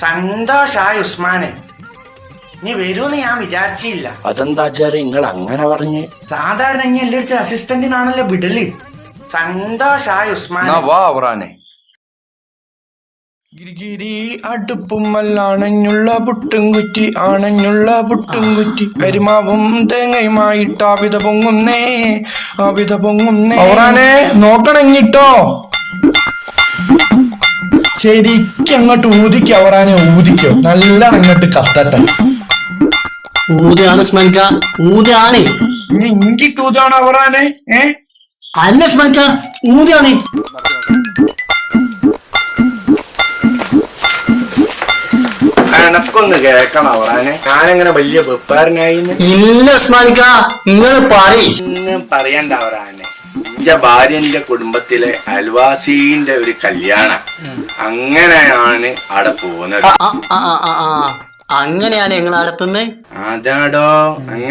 സന്തോഷായി ഉസ്മാനെ, നീ വരൂന്ന് ഞാൻ വിചാരിച്ചില്ല. അതെന്താ ആചാര്യ നിങ്ങൾ അങ്ങനെ പറഞ്ഞ്? സാധാരണ ഇനി എല്ലായിടത്തും അസിസ്റ്റന്റിനാണല്ലോ വിടല്. സന്തോഷായി ഉസ്മാനെ. വാ അവറാനെ. ഗിരിഗിരി അടുപ്പുമല്ലാണഞ്ഞുള്ള പുട്ടും കുറ്റി, ആണഞ്ഞുള്ള പുട്ടും കുറ്റി, അരിമാവും തേങ്ങയുമായിട്ട് ആവിധ പൊങ്ങുന്നേ, ആവിധ പൊങ്ങുന്നേ. അവറാനെ നോക്കണങ്ങിട്ടോ, ശരിക്കും അങ്ങോട്ട് ഊതിക്കോ അവറാനെ, ഊതിക്കോ നല്ല അങ്ങോട്ട് കത്തട്ടെ. ഊതാണ് സ്മൻക, ഊതാണ്. ഇനി ഇങ്കിട്ട് ഊതാണ് അവറാനെ. അല്ല സ്മൻക, ഊതാണ്. എനക്കൊന്ന് കേക്കണം അവറാനെ, ഞാനെങ്ങനെ വലിയ വെപ്പാരനായി? ഇല്ല സ്മൻക, നിങ്ങൾ ഒന്നും പറയണ്ട അവറാനെ. എന്റെ ഭാര്യന്റെ കുടുംബത്തിലെ അയൽവാസീന്റെ ഒരു കല്യാണം, അങ്ങനെയാണ് അവിടെ പോകുന്നത്. അങ്ങനെയാണ് നിങ്ങൾ നടത്തുന്നത്? അതാടോ.